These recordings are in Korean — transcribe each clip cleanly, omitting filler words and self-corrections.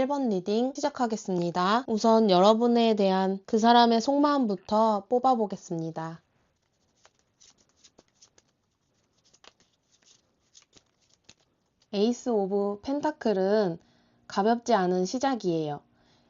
1번 리딩 시작하겠습니다. 우선 여러분에 대한 그 사람의 속마음부터 뽑아보겠습니다. 에이스 오브 펜타클은 가볍지 않은 시작이에요.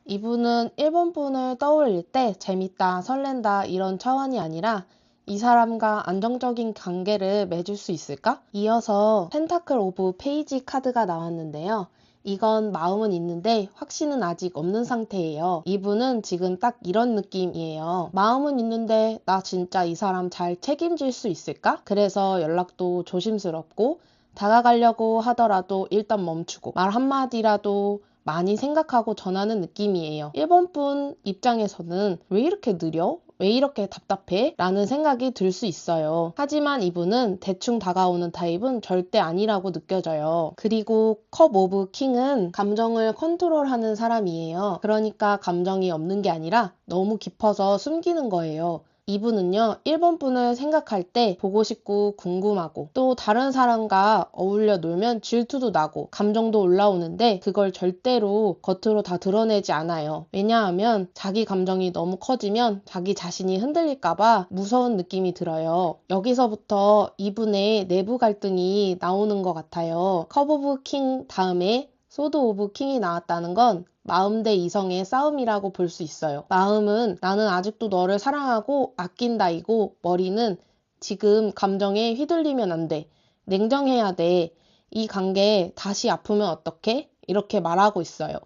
이분은 1번 분을 떠올릴 때 재밌다, 설렌다 이런 차원이 아니라 이 사람과 안정적인 관계를 맺을 수 있을까? 이어서 펜타클 오브 페이지 카드가 나왔는데요. 이건 마음은 있는데 확신은 아직 없는 상태예요. 이분은 지금 딱 이런 느낌이에요. 마음은 있는데 나 진짜 이 사람 잘 책임질 수 있을까? 그래서 연락도 조심스럽고 다가가려고 하더라도 일단 멈추고 말 한마디라도 많이 생각하고 전하는 느낌이에요. 1번 분 입장에서는 왜 이렇게 느려? 왜 이렇게 답답해? 라는 생각이 들 수 있어요. 하지만 이분은 대충 다가오는 타입은 절대 아니라고 느껴져요. 그리고 컵 오브 킹은 감정을 컨트롤하는 사람이에요. 그러니까 감정이 없는 게 아니라 너무 깊어서 숨기는 거예요. 이분은요, 1번 분을 생각할 때 보고 싶고 궁금하고 또 다른 사람과 어울려 놀면 질투도 나고 감정도 올라오는데 그걸 절대로 겉으로 다 드러내지 않아요. 왜냐하면 자기 감정이 너무 커지면 자기 자신이 흔들릴까봐 무서운 느낌이 들어요. 여기서부터 이분의 내부 갈등이 나오는 것 같아요. 컵 오브 킹 다음에 소드 오브 킹이 나왔다는 건 마음 대 이성의 싸움이라고 볼 수 있어요. 마음은 나는 아직도 너를 사랑하고 아낀다이고 머리는 지금 감정에 휘둘리면 안 돼. 냉정해야 돼. 이 관계 다시 아프면 어떡해? 이렇게 말하고 있어요.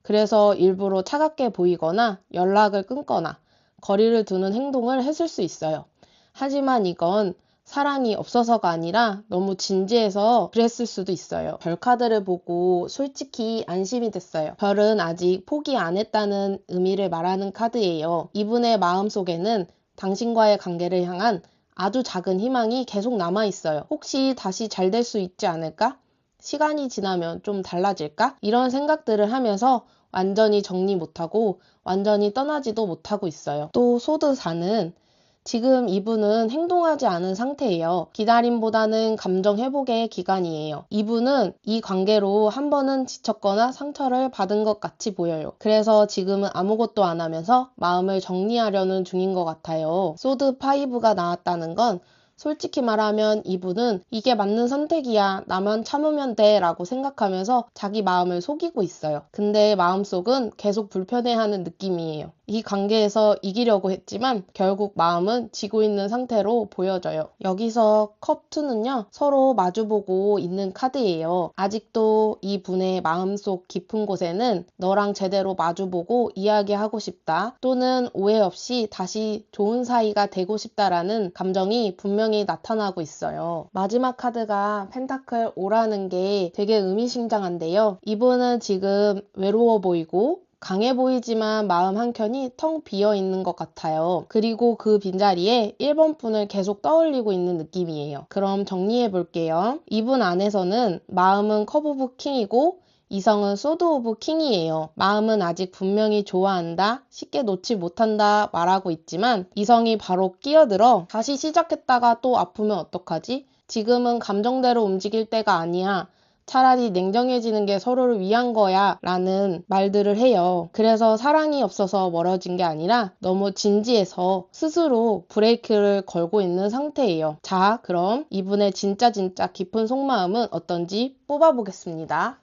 그래서 일부러 차갑게 보이거나 연락을 끊거나 거리를 두는 행동을 했을 수 있어요. 하지만 이건 사랑이 없어서가 아니라 너무 진지해서 그랬을 수도 있어요. 별 카드를 보고 솔직히 안심이 됐어요. 별은 아직 포기 안 했다는 의미를 말하는 카드예요. 이분의 마음속에는 당신과의 관계를 향한 아주 작은 희망이 계속 남아있어요. 혹시 다시 잘 될 수 있지 않을까? 시간이 지나면 좀 달라질까? 이런 생각들을 하면서 완전히 정리 못하고 완전히 떠나지도 못하고 있어요. 또 소드 4는 지금 이분은 행동하지 않은 상태예요. 기다림보다는 감정 회복의 기간이에요. 이분은 이 관계로 한 번은 지쳤거나 상처를 받은 것 같이 보여요. 그래서 지금은 아무것도 안 하면서 마음을 정리하려는 중인 것 같아요. 소드 5가 나왔다는 건 솔직히 말하면 이분은 이게 맞는 선택이야. 나만 참으면 돼. 라고 생각하면서 자기 마음을 속이고 있어요. 근데 마음속은 계속 불편해하는 느낌이에요. 이 관계에서 이기려고 했지만 결국 마음은 지고 있는 상태로 보여져요. 여기서 컵2는요. 서로 마주보고 있는 카드예요. 아직도 이 분의 마음속 깊은 곳에는 너랑 제대로 마주보고 이야기하고 싶다. 또는 오해 없이 다시 좋은 사이가 되고 싶다라는 감정이 분명히 나타나고 있어요. 마지막 카드가 펜타클 5라는 게 되게 의미심장한데요. 이분은 지금 외로워 보이고 강해 보이지만 마음 한켠이 텅 비어 있는 것 같아요. 그리고 그 빈자리에 1번 분을 계속 떠올리고 있는 느낌이에요. 그럼 정리해 볼게요. 이분 안에서는 마음은 컵 오브 킹이고 이성은 소드 오브 킹이에요. 마음은 아직 분명히 좋아한다, 쉽게 놓지 못한다 말하고 있지만 이성이 바로 끼어들어 다시 시작했다가 또 아프면 어떡하지? 지금은 감정대로 움직일 때가 아니야. 차라리 냉정해지는 게 서로를 위한 거야 라는 말들을 해요. 그래서 사랑이 없어서 멀어진 게 아니라 너무 진지해서 스스로 브레이크를 걸고 있는 상태예요. 자, 그럼 이분의 진짜 깊은 속마음은 어떤지 뽑아보겠습니다.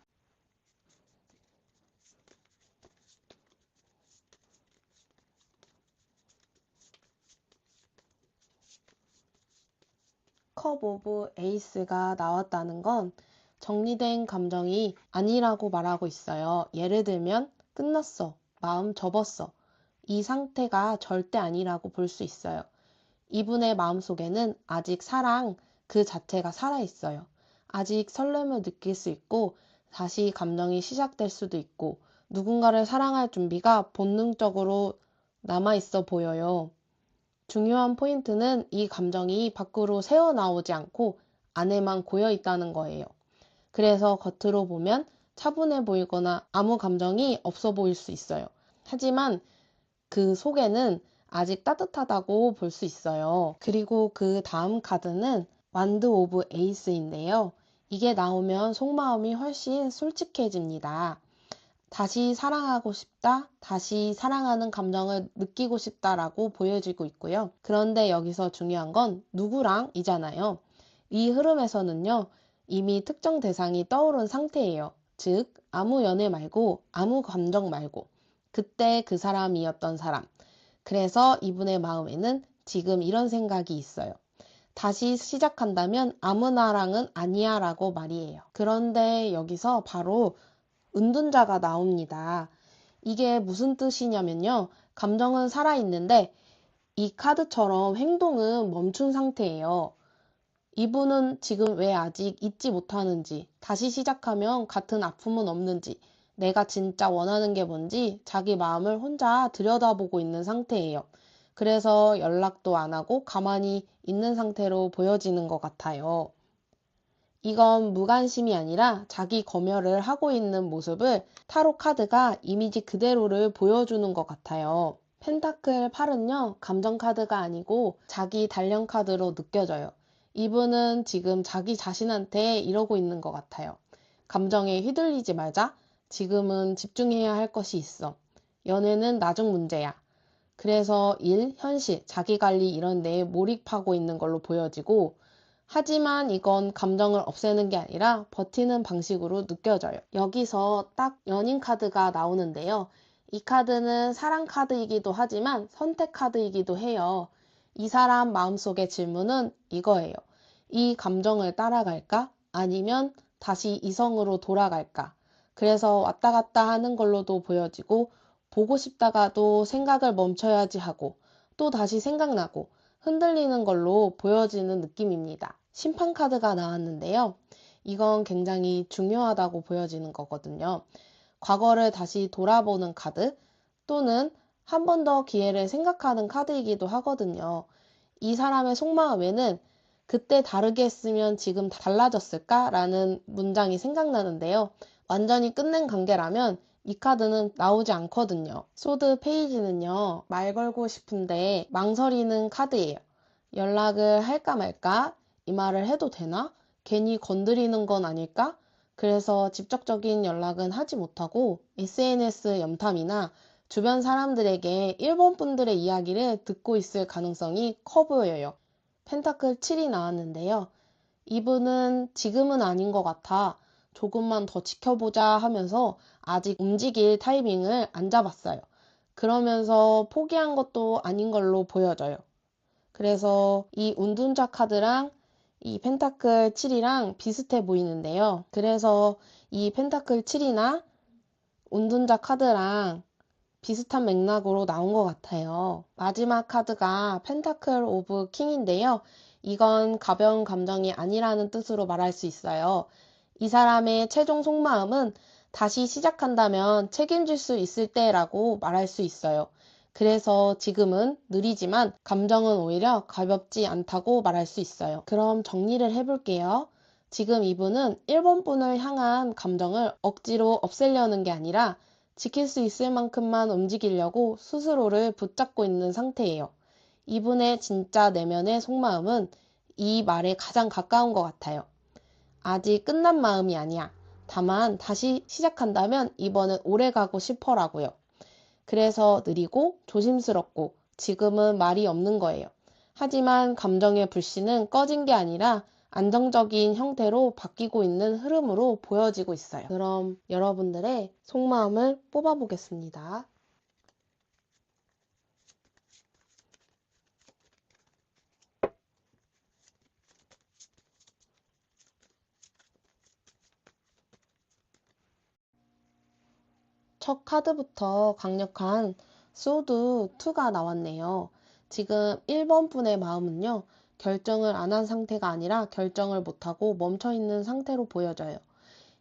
컵 오브 에이스가 나왔다는 건 정리된 감정이 아니라고 말하고 있어요. 예를 들면 끝났어, 마음 접었어. 이 상태가 절대 아니라고 볼 수 있어요. 이분의 마음속에는 아직 사랑 그 자체가 살아있어요. 아직 설렘을 느낄 수 있고 다시 감정이 시작될 수도 있고 누군가를 사랑할 준비가 본능적으로 남아있어 보여요. 중요한 포인트는 이 감정이 밖으로 새어나오지 않고 안에만 고여 있다는 거예요. 그래서 겉으로 보면 차분해 보이거나 아무 감정이 없어 보일 수 있어요. 하지만 그 속에는 아직 따뜻하다고 볼 수 있어요. 그리고 그 다음 카드는 완드 오브 에이스인데요. 이게 나오면 속마음이 훨씬 솔직해집니다. 다시 사랑하고 싶다, 다시 사랑하는 감정을 느끼고 싶다라고 보여지고 있고요. 그런데 여기서 중요한 건 누구랑이잖아요. 이 흐름에서는요, 이미 특정 대상이 떠오른 상태예요. 즉, 아무 연애 말고, 아무 감정 말고, 그때 그 사람이었던 사람. 그래서 이분의 마음에는 지금 이런 생각이 있어요. 다시 시작한다면 아무나랑은 아니야 라고 말이에요. 그런데 여기서 바로 은둔자가 나옵니다. 이게 무슨 뜻이냐면요. 감정은 살아있는데 이 카드처럼 행동은 멈춘 상태예요. 이분은 지금 왜 아직 잊지 못하는지, 다시 시작하면 같은 아픔은 없는지, 내가 진짜 원하는 게 뭔지 자기 마음을 혼자 들여다보고 있는 상태예요. 그래서 연락도 안 하고 가만히 있는 상태로 보여지는 것 같아요. 이건 무관심이 아니라 자기 검열을 하고 있는 모습을 타로 카드가 이미지 그대로를 보여주는 것 같아요. 펜타클 8은요, 감정 카드가 아니고 자기 단련 카드로 느껴져요. 이분은 지금 자기 자신한테 이러고 있는 것 같아요. 감정에 휘둘리지 말자. 지금은 집중해야 할 것이 있어. 연애는 나중 문제야. 그래서 일, 현실, 자기관리 이런 데에 몰입하고 있는 걸로 보여지고, 하지만 이건 감정을 없애는 게 아니라 버티는 방식으로 느껴져요. 여기서 딱 연인 카드가 나오는데요. 이 카드는 사랑 카드이기도 하지만 선택 카드이기도 해요. 이 사람 마음속의 질문은 이거예요. 이 감정을 따라갈까? 아니면 다시 이성으로 돌아갈까? 그래서 왔다 갔다 하는 걸로도 보여지고, 보고 싶다가도 생각을 멈춰야지 하고, 또 다시 생각나고, 흔들리는 걸로 보여지는 느낌입니다. 심판 카드가 나왔는데요. 이건 굉장히 중요하다고 보여지는 거거든요. 과거를 다시 돌아보는 카드 또는 한 번 더 기회를 생각하는 카드이기도 하거든요. 이 사람의 속마음에는 그때 다르게 했으면 지금 달라졌을까? 라는 문장이 생각나는데요. 완전히 끝낸 관계라면 이 카드는 나오지 않거든요. 소드 페이지는요, 말 걸고 싶은데 망설이는 카드예요. 연락을 할까 말까? 이 말을 해도 되나? 괜히 건드리는 건 아닐까? 그래서 직접적인 연락은 하지 못하고 SNS 염탐이나 주변 사람들에게 일본 분들의 이야기를 듣고 있을 가능성이 커 보여요. 펜타클 7이 나왔는데요. 이분은 지금은 아닌 것 같아. 조금만 더 지켜보자 하면서 아직 움직일 타이밍을 안 잡았어요. 그러면서 포기한 것도 아닌 걸로 보여져요. 그래서 이 운둔자 카드랑 이 펜타클 7이랑 비슷해 보이는데요. 그래서 이 펜타클 7이나 운둔자 카드랑 비슷한 맥락으로 나온 것 같아요. 마지막 카드가 펜타클 오브 킹인데요. 이건 가벼운 감정이 아니라는 뜻으로 말할 수 있어요. 이 사람의 최종 속마음은 다시 시작한다면 책임질 수 있을 때라고 말할 수 있어요. 그래서 지금은 느리지만 감정은 오히려 가볍지 않다고 말할 수 있어요. 그럼 정리를 해볼게요. 지금 이분은 일본 분을 향한 감정을 억지로 없애려는 게 아니라 지킬 수 있을 만큼만 움직이려고 스스로를 붙잡고 있는 상태예요. 이분의 진짜 내면의 속마음은 이 말에 가장 가까운 것 같아요. 아직 끝난 마음이 아니야. 다만 다시 시작한다면 이번엔 오래 가고 싶어라고요. 그래서 느리고 조심스럽고 지금은 말이 없는 거예요. 하지만 감정의 불씨는 꺼진 게 아니라 안정적인 형태로 바뀌고 있는 흐름으로 보여지고 있어요. 그럼 여러분들의 속마음을 뽑아보겠습니다. 첫 카드부터 강력한 소드 2가 나왔네요. 지금 1번 분의 마음은요, 결정을 안 한 상태가 아니라 결정을 못하고 멈춰있는 상태로 보여져요.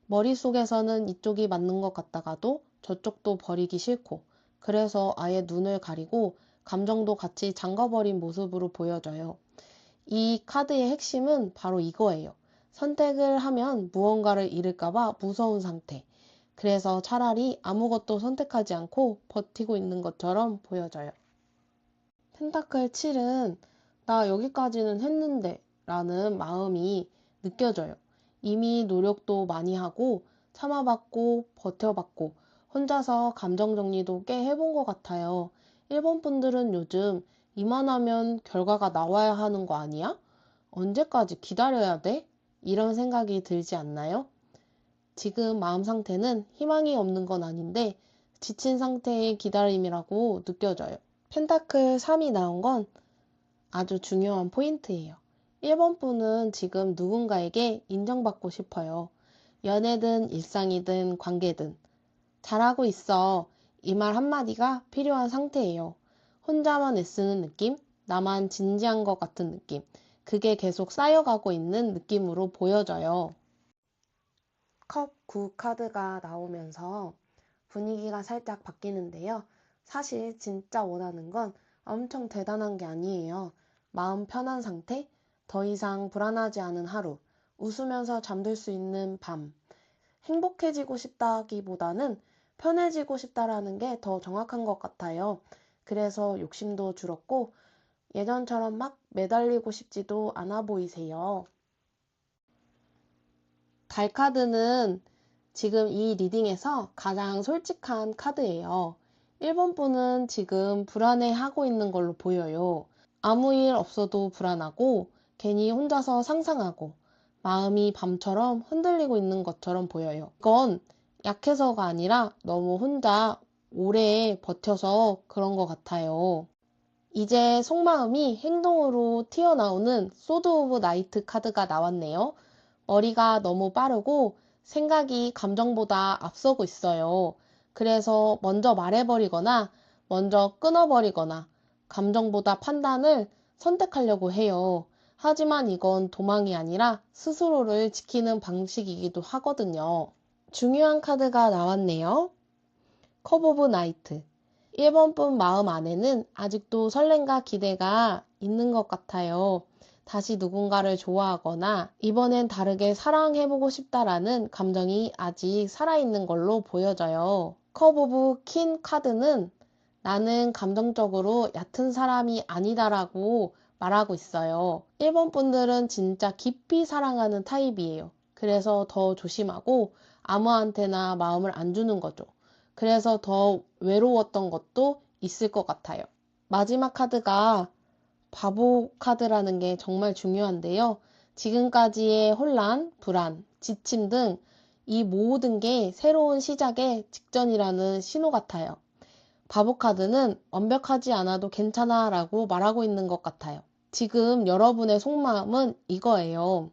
머릿속에서는 이쪽이 맞는 것 같다가도 저쪽도 버리기 싫고, 그래서 아예 눈을 가리고 감정도 같이 잠가버린 모습으로 보여져요. 이 카드의 핵심은 바로 이거예요. 선택을 하면 무언가를 잃을까봐 무서운 상태. 그래서 차라리 아무것도 선택하지 않고 버티고 있는 것처럼 보여져요. 펜타클 7은 나 여기까지는 했는데 라는 마음이 느껴져요. 이미 노력도 많이 하고 참아봤고 버텨봤고 혼자서 감정 정리도 꽤 해본 것 같아요. 일본 분들은 요즘 이만하면 결과가 나와야 하는 거 아니야? 언제까지 기다려야 돼? 이런 생각이 들지 않나요? 지금 마음 상태는 희망이 없는 건 아닌데 지친 상태의 기다림이라고 느껴져요. 펜타클 3이 나온 건 아주 중요한 포인트예요. 1번 분은 지금 누군가에게 인정받고 싶어요. 연애든 일상이든 관계든. 잘하고 있어. 이 말 한마디가 필요한 상태예요. 혼자만 애쓰는 느낌? 나만 진지한 것 같은 느낌. 그게 계속 쌓여가고 있는 느낌으로 보여져요. 컵 9 카드가 나오면서 분위기가 살짝 바뀌는데요. 사실 진짜 원하는 건 엄청 대단한 게 아니에요. 마음 편한 상태, 더 이상 불안하지 않은 하루, 웃으면서 잠들 수 있는 밤. 행복해지고 싶다기보다는 편해지고 싶다라는 게 더 정확한 것 같아요. 그래서 욕심도 줄었고 예전처럼 막 매달리고 싶지도 않아 보이세요. 달 카드는 지금 이 리딩에서 가장 솔직한 카드예요. 1번 분은 지금 불안해하고 있는 걸로 보여요. 아무 일 없어도 불안하고 괜히 혼자서 상상하고 마음이 밤처럼 흔들리고 있는 것처럼 보여요. 이건 약해서가 아니라 너무 혼자 오래 버텨서 그런 것 같아요. 이제 속마음이 행동으로 튀어나오는 소드 오브 나이트 카드가 나왔네요. 머리가 너무 빠르고 생각이 감정보다 앞서고 있어요. 그래서 먼저 말해버리거나 먼저 끊어버리거나 감정보다 판단을 선택하려고 해요. 하지만 이건 도망이 아니라 스스로를 지키는 방식이기도 하거든요. 중요한 카드가 나왔네요. 컵 오브 나이트. 1번 분 마음 안에는 아직도 설렘과 기대가 있는 것 같아요. 다시 누군가를 좋아하거나 이번엔 다르게 사랑해보고 싶다라는 감정이 아직 살아있는 걸로 보여져요. 컵 오브 킨 카드는 나는 감정적으로 얕은 사람이 아니다라고 말하고 있어요. 1번 분들은 진짜 깊이 사랑하는 타입이에요. 그래서 더 조심하고 아무한테나 마음을 안 주는 거죠. 그래서 더 외로웠던 것도 있을 것 같아요. 마지막 카드가 바보 카드라는 게 정말 중요한데요. 지금까지의 혼란, 불안, 지침 등 이 모든 게 새로운 시작의 직전이라는 신호 같아요. 바보 카드는 완벽하지 않아도 괜찮아 라고 말하고 있는 것 같아요. 지금 여러분의 속마음은 이거예요.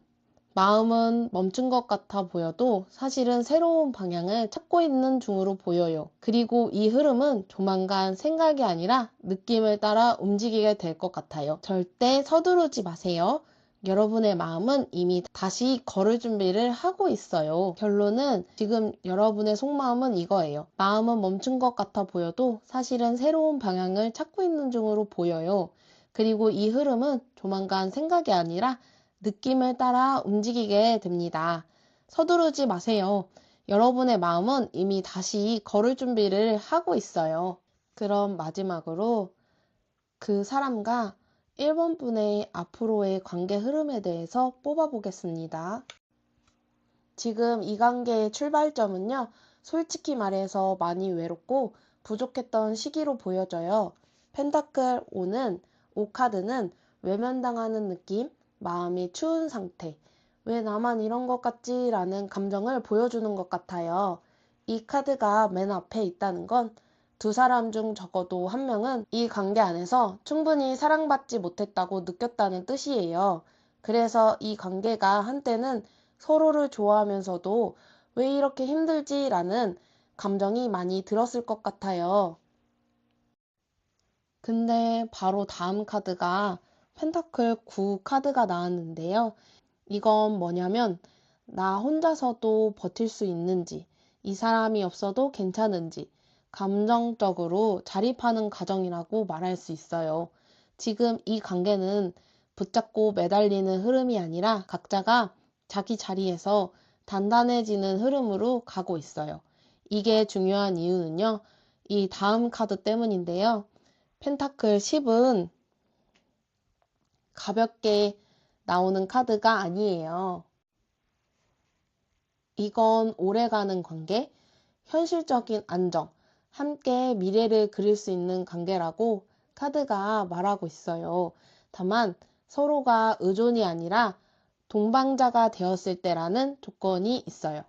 마음은 멈춘 것 같아 보여도 사실은 새로운 방향을 찾고 있는 중으로 보여요. 그리고 이 흐름은 조만간 생각이 아니라 느낌을 따라 움직이게 될 것 같아요. 절대 서두르지 마세요. 여러분의 마음은 이미 다시 걸을 준비를 하고 있어요. 결론은 지금 여러분의 속마음은 이거예요. 마음은 멈춘 것 같아 보여도 사실은 새로운 방향을 찾고 있는 중으로 보여요. 그리고 이 흐름은 조만간 생각이 아니라 느낌을 따라 움직이게 됩니다. 서두르지 마세요. 여러분의 마음은 이미 다시 걸을 준비를 하고 있어요. 그럼 마지막으로 그 사람과 1번 분의 앞으로의 관계 흐름에 대해서 뽑아보겠습니다. 지금 이 관계의 출발점은요, 솔직히 말해서 많이 외롭고 부족했던 시기로 보여져요. 펜타클 5는, 5카드는 외면당하는 느낌, 마음이 추운 상태, 왜 나만 이런 것 같지? 라는 감정을 보여주는 것 같아요. 이 카드가 맨 앞에 있다는 건 두 사람 중 적어도 한 명은 이 관계 안에서 충분히 사랑받지 못했다고 느꼈다는 뜻이에요. 그래서 이 관계가 한때는 서로를 좋아하면서도 왜 이렇게 힘들지? 라는 감정이 많이 들었을 것 같아요. 근데 바로 다음 카드가 펜타클 9 카드가 나왔는데요. 이건 뭐냐면 나 혼자서도 버틸 수 있는지, 이 사람이 없어도 괜찮은지, 감정적으로 자립하는 과정이라고 말할 수 있어요. 지금 이 관계는 붙잡고 매달리는 흐름이 아니라 각자가 자기 자리에서 단단해지는 흐름으로 가고 있어요. 이게 중요한 이유는요. 이 다음 카드 때문인데요. 펜타클 10은 가볍게 나오는 카드가 아니에요. 이건 오래가는 관계, 현실적인 안정, 함께 미래를 그릴 수 있는 관계라고 카드가 말하고 있어요. 다만 서로가 의존이 아니라 동방자가 되었을 때라는 조건이 있어요.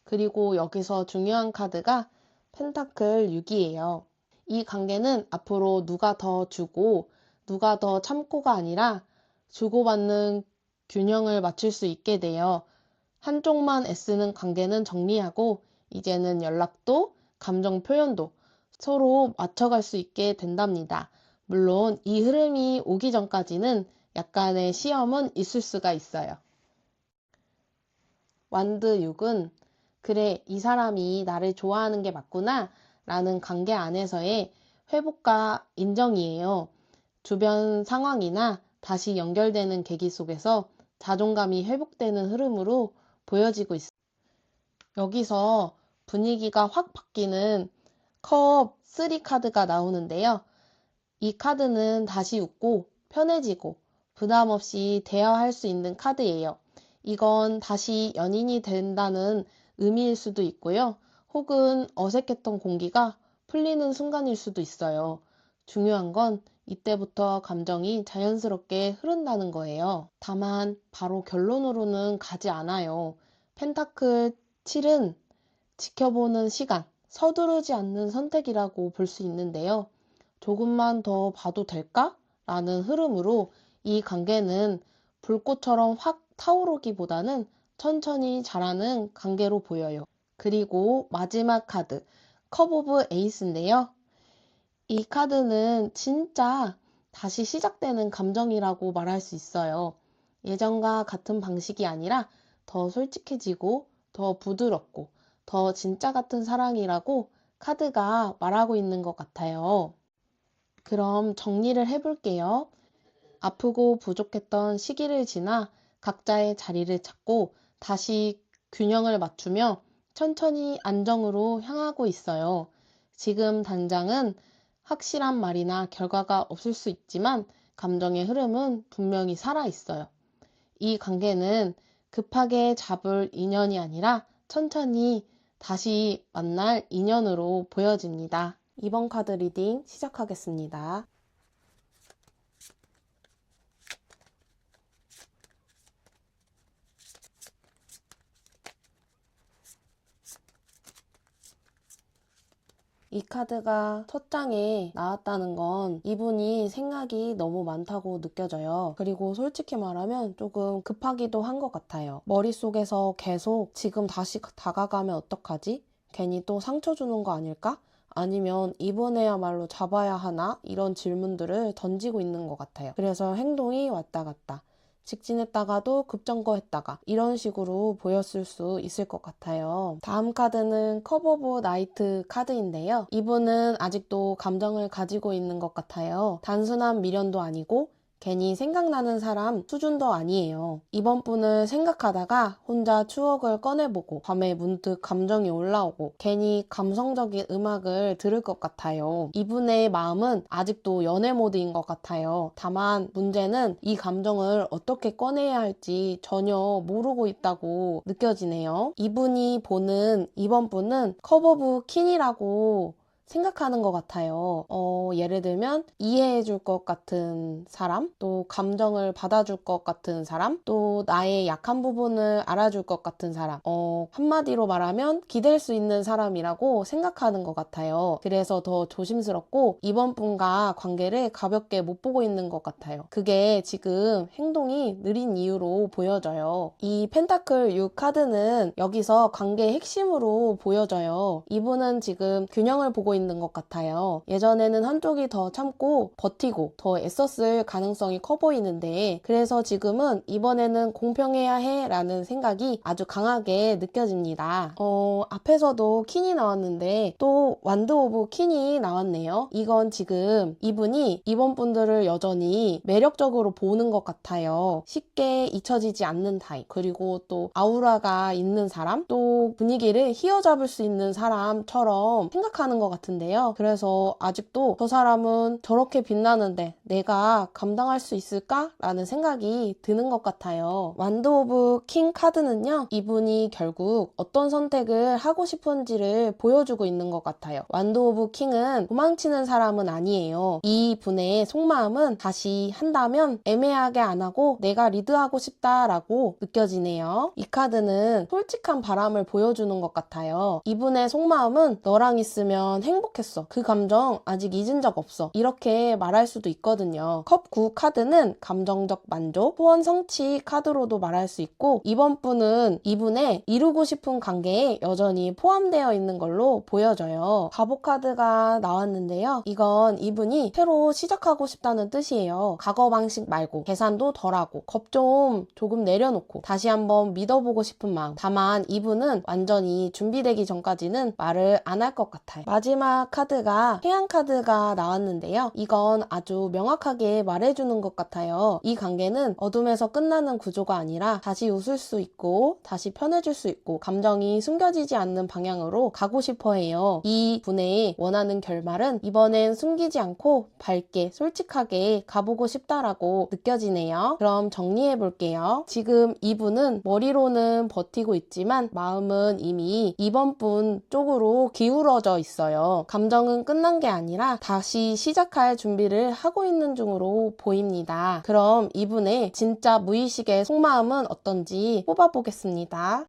그리고 여기서 중요한 카드가 펜타클 6이에요. 이 관계는 앞으로 누가 더 주고 누가 더 참고가 아니라 주고받는 균형을 맞출 수 있게 되어 한쪽만 애쓰는 관계는 정리하고 이제는 연락도 감정 표현도 서로 맞춰갈 수 있게 된답니다. 물론 이 흐름이 오기 전까지는 약간의 시험은 있을 수가 있어요. 완드 6은 그래, 이 사람이 나를 좋아하는 게 맞구나 라는 관계 안에서의 회복과 인정이에요. 주변 상황이나 다시 연결되는 계기 속에서 자존감이 회복되는 흐름으로 보여지고 있어요. 여기서 분위기가 확 바뀌는 컵 3 카드가 나오는데요. 이 카드는 다시 웃고 편해지고 부담 없이 대화할 수 있는 카드예요. 이건 다시 연인이 된다는 의미일 수도 있고요. 혹은 어색했던 공기가 풀리는 순간일 수도 있어요. 중요한 건 이때부터 감정이 자연스럽게 흐른다는 거예요. 다만 바로 결론으로는 가지 않아요. 펜타클 7은 지켜보는 시간, 서두르지 않는 선택이라고 볼 수 있는데요. 조금만 더 봐도 될까? 라는 흐름으로 이 관계는 불꽃처럼 확 타오르기보다는 천천히 자라는 관계로 보여요. 그리고 마지막 카드, 컵 오브 에이스인데요. 이 카드는 진짜 다시 시작되는 감정이라고 말할 수 있어요. 예전과 같은 방식이 아니라 더 솔직해지고 더 부드럽고 더 진짜 같은 사랑이라고 카드가 말하고 있는 것 같아요. 그럼 정리를 해볼게요. 아프고 부족했던 시기를 지나 각자의 자리를 찾고 다시 균형을 맞추며 천천히 안정으로 향하고 있어요. 지금 당장은 확실한 말이나 결과가 없을 수 있지만 감정의 흐름은 분명히 살아있어요. 이 관계는 급하게 잡을 인연이 아니라 천천히 다시 만날 인연으로 보여집니다. 이번 카드 리딩 시작하겠습니다. 이 카드가 첫 장에 나왔다는 건 이분이 생각이 너무 많다고 느껴져요. 그리고 솔직히 말하면 조금 급하기도 한 것 같아요. 머릿속에서 계속 지금 다시 다가가면 어떡하지? 괜히 또 상처 주는 거 아닐까? 아니면 이번에야말로 잡아야 하나? 이런 질문들을 던지고 있는 것 같아요. 그래서 행동이 왔다 갔다. 직진했다가도 급정거했다가 이런 식으로 보였을 수 있을 것 같아요. 다음 카드는 컵 오브 나이트 카드인데요. 이분은 아직도 감정을 가지고 있는 것 같아요. 단순한 미련도 아니고 괜히 생각나는 사람 수준도 아니에요. 이번 분을 생각하다가 혼자 추억을 꺼내보고 밤에 문득 감정이 올라오고 괜히 감성적인 음악을 들을 것 같아요. 이분의 마음은 아직도 연애 모드인 것 같아요. 다만 문제는 이 감정을 어떻게 꺼내야 할지 전혀 모르고 있다고 느껴지네요. 이분이 보는 이번 분은 컵 오브 퀸이라고 생각하는 것 같아요. 예를 들면 이해해줄 것 같은 사람, 또 감정을 받아줄 것 같은 사람, 또 나의 약한 부분을 알아줄 것 같은 사람, 한마디로 말하면 기댈 수 있는 사람이라고 생각하는 것 같아요. 그래서 더 조심스럽고 이번 분과 관계를 가볍게 못 보고 있는 것 같아요. 그게 지금 행동이 느린 이유로 보여져요. 이 펜타클 6 카드는 여기서 관계의 핵심으로 보여져요. 이분은 지금 균형을 보고 있는 것 같아요. 예전에는 한쪽이 더 참고 버티고 더 애썼을 가능성이 커 보이는데 그래서 지금은 이번에는 공평해야 해 라는 생각이 아주 강하게 느껴집니다. 앞에서도 퀸이 나왔는데 또 완드 오브 퀸이 나왔네요. 이건 지금 이분이 이번 분들을 여전히 매력적으로 보는 것 같아요. 쉽게 잊혀지지 않는 타입, 그리고 또 아우라가 있는 사람, 또 분위기를 휘어잡을 수 있는 사람처럼 생각하는 것 같아요. 같은데요. 그래서 아직도 저 사람은 저렇게 빛나는데 내가 감당할 수 있을까? 라는 생각이 드는 것 같아요. 완드 오브 킹 카드는요, 이분이 결국 어떤 선택을 하고 싶은지를 보여주고 있는 것 같아요. 완드 오브 킹은 도망치는 사람은 아니에요. 이 분의 속마음은 다시 한다면 애매하게 안 하고 내가 리드하고 싶다라고 느껴지네요. 이 카드는 솔직한 바람을 보여주는 것 같아요. 이분의 속마음은 너랑 있으면 행복했어. 그 감정 아직 잊은 적 없어. 이렇게 말할 수도 있거든요. 컵 9 카드는 감정적 만족, 소원 성취 카드로도 말할 수 있고, 이번 분은 이분의 이루고 싶은 관계에 여전히 포함되어 있는 걸로 보여져요. 바보 카드가 나왔는데요. 이건 이분이 새로 시작하고 싶다는 뜻이에요. 과거 방식 말고 계산도 덜하고 겁 좀 조금 내려놓고 다시 한번 믿어보고 싶은 마음. 다만 이분은 완전히 준비되기 전까지는 말을 안 할 것 같아요. 마지막 카드가 태양 카드가 나왔는데요. 이건 아주 명확하게 말해주는 것 같아요. 이 관계는 어둠에서 끝나는 구조가 아니라 다시 웃을 수 있고 다시 편해질 수 있고 감정이 숨겨지지 않는 방향으로 가고 싶어 해요. 이 분의 원하는 결말은 이번엔 숨기지 않고 밝게 솔직하게 가보고 싶다라고 느껴지네요. 그럼 정리해 볼게요. 지금 이분은 머리로는 버티고 있지만 마음은 이미 이번 분 쪽으로 기울어져 있어요. 감정은 끝난 게 아니라 다시 시작할 준비를 하고 있는 중으로 보입니다. 그럼 이분의 진짜 무의식의 속마음은 어떤지 뽑아보겠습니다.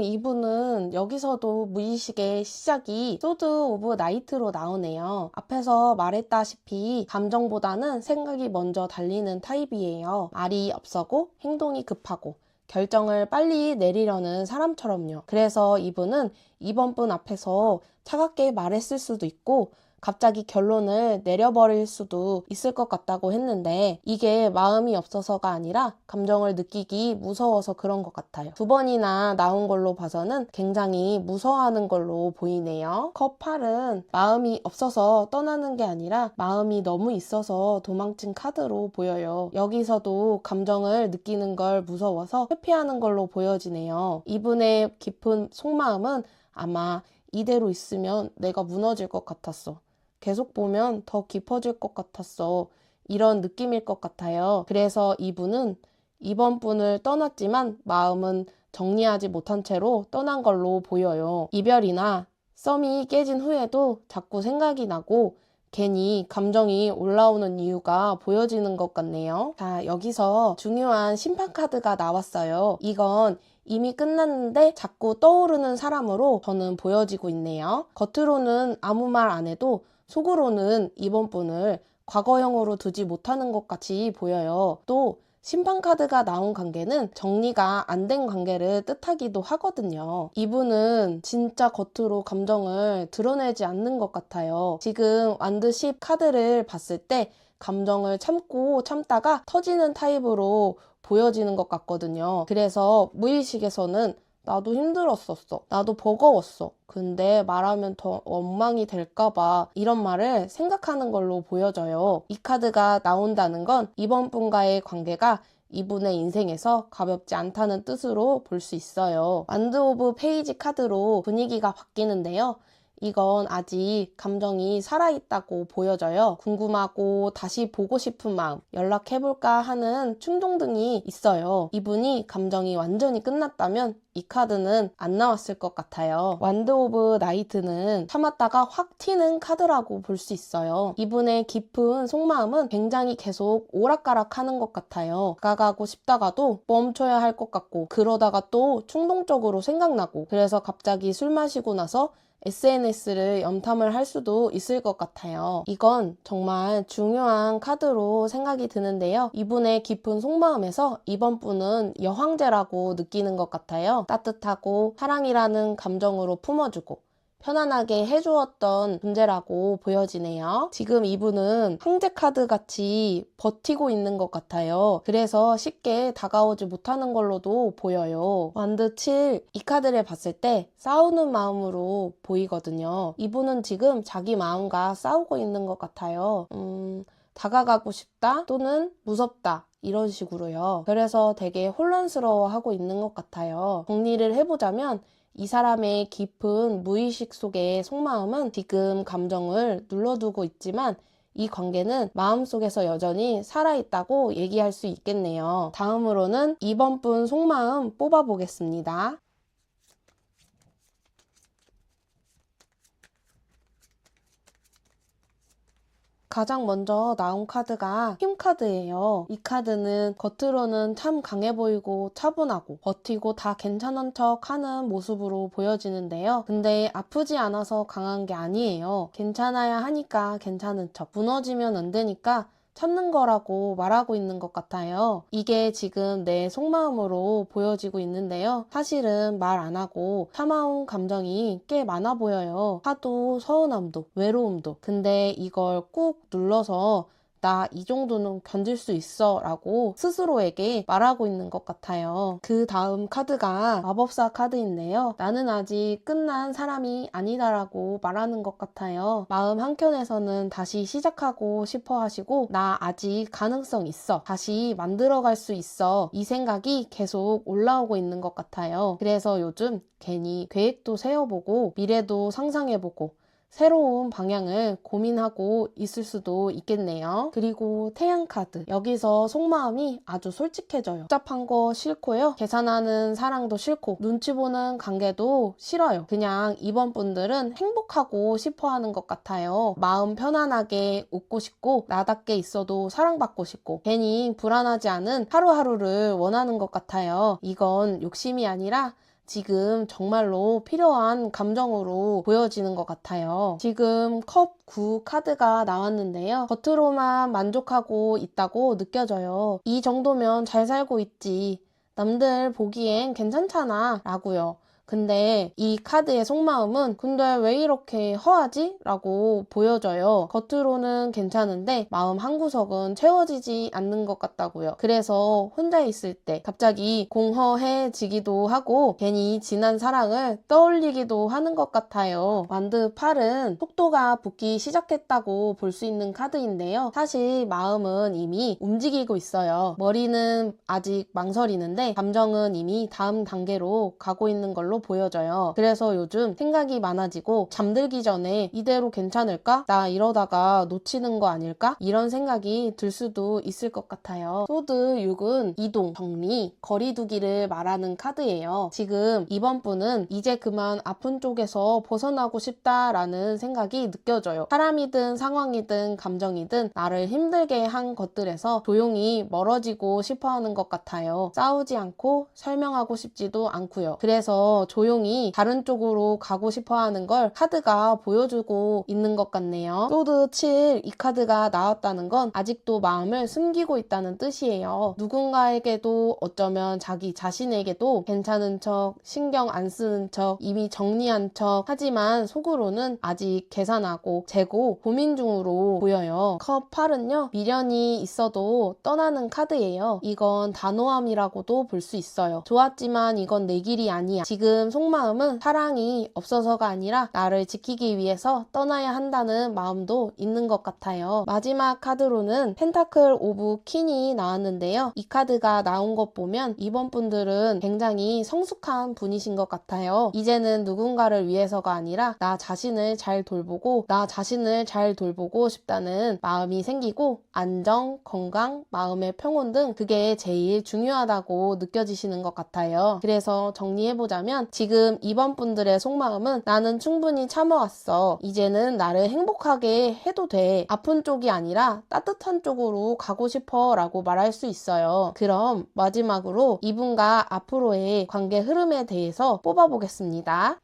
이분은 여기서도 무의식의 시작이 소드 오브 나이트로 나오네요. 앞에서 말했다시피 감정보다는 생각이 먼저 달리는 타입이에요. 말이 앞서고 행동이 급하고 결정을 빨리 내리려는 사람처럼요. 그래서 이분은 이번 분 앞에서 차갑게 말했을 수도 있고 갑자기 결론을 내려버릴 수도 있을 것 같다고 했는데 이게 마음이 없어서가 아니라 감정을 느끼기 무서워서 그런 것 같아요. 두 번이나 나온 걸로 봐서는 굉장히 무서워하는 걸로 보이네요. 컵 8은 마음이 없어서 떠나는 게 아니라 마음이 너무 있어서 도망친 카드로 보여요. 여기서도 감정을 느끼는 걸 무서워서 회피하는 걸로 보여지네요. 이분의 깊은 속마음은 아마 이대로 있으면 내가 무너질 것 같았어. 계속 보면 더 깊어질 것 같았어. 이런 느낌일 것 같아요. 그래서 이분은 이번 분을 떠났지만 마음은 정리하지 못한 채로 떠난 걸로 보여요. 이별이나 썸이 깨진 후에도 자꾸 생각이 나고 괜히 감정이 올라오는 이유가 보여지는 것 같네요. 자, 여기서 중요한 심판 카드가 나왔어요. 이건 이미 끝났는데 자꾸 떠오르는 사람으로 저는 보여지고 있네요. 겉으로는 아무 말 안 해도 속으로는 이번 분을 과거형으로 두지 못하는 것 같이 보여요. 또 심판카드가 나온 관계는 정리가 안 된 관계를 뜻하기도 하거든요. 이분은 진짜 겉으로 감정을 드러내지 않는 것 같아요. 지금 완드 10 카드를 봤을 때 감정을 참고 참다가 터지는 타입으로 보여지는 것 같거든요. 그래서 무의식에서는 나도 힘들었었어. 나도 버거웠어. 근데 말하면 더 원망이 될까봐 이런 말을 생각하는 걸로 보여져요. 이 카드가 나온다는 건 이번 분과의 관계가 이분의 인생에서 가볍지 않다는 뜻으로 볼 수 있어요. 완드 오브 페이지 카드로 분위기가 바뀌는데요. 이건 아직 감정이 살아있다고 보여져요. 궁금하고 다시 보고 싶은 마음, 연락해볼까 하는 충동 등이 있어요. 이분이 감정이 완전히 끝났다면 이 카드는 안 나왔을 것 같아요. 완드 오브 나이트는 참았다가 확 튀는 카드라고 볼 수 있어요. 이분의 깊은 속마음은 굉장히 계속 오락가락 하는 것 같아요. 다가가고 싶다가도 멈춰야 할 것 같고 그러다가 또 충동적으로 생각나고 그래서 갑자기 술 마시고 나서 SNS를 염탐을 할 수도 있을 것 같아요. 이건 정말 중요한 카드로 생각이 드는데요. 이분의 깊은 속마음에서 이번 분은 여황제라고 느끼는 것 같아요. 따뜻하고 사랑이라는 감정으로 품어주고 편안하게 해주었던 존재라고 보여지네요. 지금 이분은 황제 카드 같이 버티고 있는 것 같아요. 그래서 쉽게 다가오지 못하는 걸로도 보여요. 완드 7, 이 카드를 봤을 때 싸우는 마음으로 보이거든요. 이분은 지금 자기 마음과 싸우고 있는 것 같아요. 다가가고 싶다 또는 무섭다 이런 식으로요. 그래서 되게 혼란스러워하고 있는 것 같아요. 정리를 해보자면 이 사람의 깊은 무의식 속의 속마음은 지금 감정을 눌러두고 있지만 이 관계는 마음속에서 여전히 살아있다고 얘기할 수 있겠네요. 다음으로는 이번 분 속마음 뽑아보겠습니다. 가장 먼저 나온 카드가 힘 카드예요. 이 카드는 겉으로는 참 강해 보이고 차분하고 버티고 다 괜찮은 척 하는 모습으로 보여지는데요. 근데 아프지 않아서 강한 게 아니에요. 괜찮아야 하니까 괜찮은 척, 무너지면 안 되니까 참는 거라고 말하고 있는 것 같아요. 이게 지금 내 속마음으로 보여지고 있는데요. 사실은 말 안 하고 참아온 감정이 꽤 많아 보여요. 화도, 서운함도, 외로움도. 근데 이걸 꾹 눌러서 나 이 정도는 견딜 수 있어 라고 스스로에게 말하고 있는 것 같아요. 그 다음 카드가 마법사 카드인데요. 나는 아직 끝난 사람이 아니다 라고 말하는 것 같아요. 마음 한켠에서는 다시 시작하고 싶어 하시고 나 아직 가능성 있어. 다시 만들어갈 수 있어. 이 생각이 계속 올라오고 있는 것 같아요. 그래서 요즘 괜히 계획도 세워보고 미래도 상상해보고 새로운 방향을 고민하고 있을 수도 있겠네요. 그리고 태양 카드. 여기서 속마음이 아주 솔직해져요. 복잡한 거 싫고요. 계산하는 사랑도 싫고 눈치 보는 관계도 싫어요. 그냥 이번 분들은 행복하고 싶어 하는 것 같아요. 마음 편안하게 웃고 싶고 나답게 있어도 사랑받고 싶고 괜히 불안하지 않은 하루하루를 원하는 것 같아요. 이건 욕심이 아니라 지금 정말로 필요한 감정으로 보여지는 것 같아요. 지금 컵 9 카드가 나왔는데요. 겉으로만 만족하고 있다고 느껴져요. 이 정도면 잘 살고 있지. 남들 보기엔 괜찮잖아 라고요. 근데 이 카드의 속마음은 근데 왜 이렇게 허하지? 라고 보여져요. 겉으로는 괜찮은데 마음 한구석은 채워지지 않는 것 같다고요. 그래서 혼자 있을 때 갑자기 공허해지기도 하고 괜히 지난 사랑을 떠올리기도 하는 것 같아요. 완드 8은 속도가 붙기 시작했다고 볼 수 있는 카드인데요. 사실 마음은 이미 움직이고 있어요. 머리는 아직 망설이는데 감정은 이미 다음 단계로 가고 있는 걸로 보여져요. 그래서 요즘 생각이 많아지고 잠들기 전에 이대로 괜찮을까? 나 이러다가 놓치는 거 아닐까? 이런 생각이 들 수도 있을 것 같아요. 소드 6은 이동, 정리, 거리두기를 말하는 카드예요. 지금 이번 분은 이제 그만 아픈 쪽에서 벗어나고 싶다라는 생각이 느껴져요. 사람이든 상황이든 감정이든 나를 힘들게 한 것들에서 조용히 멀어지고 싶어하는 것 같아요. 싸우지 않고 설명하고 싶지도 않고요. 그래서 조용히 다른 쪽으로 가고 싶어 하는 걸 카드가 보여주고 있는 것 같네요. 소드 7, 이 카드가 나왔다는 건 아직도 마음을 숨기고 있다는 뜻이에요. 누군가에게도 어쩌면 자기 자신에게도 괜찮은 척, 신경 안 쓰는 척, 이미 정리한 척 하지만 속으로는 아직 계산하고 재고 고민 중으로 보여요. 컵 8은요. 미련이 있어도 떠나는 카드예요. 이건 단호함이라고도 볼 수 있어요. 좋았지만 이건 내 길이 아니야. 지금 속마음은 사랑이 없어서가 아니라 나를 지키기 위해서 떠나야 한다는 마음도 있는 것 같아요. 마지막 카드로는 펜타클 오브 퀸이 나왔는데요. 이 카드가 나온 것 보면 이번 분들은 굉장히 성숙한 분이신 것 같아요. 이제는 누군가를 위해서가 아니라 나 자신을 잘 돌보고 싶다는 마음이 생기고 안정, 건강, 마음의 평온 등 그게 제일 중요하다고 느껴지시는 것 같아요. 그래서 정리해보자면 지금 이번 분들의 속마음은 나는 충분히 참아왔어. 이제는 나를 행복하게 해도 돼. 아픈 쪽이 아니라 따뜻한 쪽으로 가고 싶어 라고 말할 수 있어요. 그럼 마지막으로 이분과 앞으로의 관계 흐름에 대해서 뽑아보겠습니다.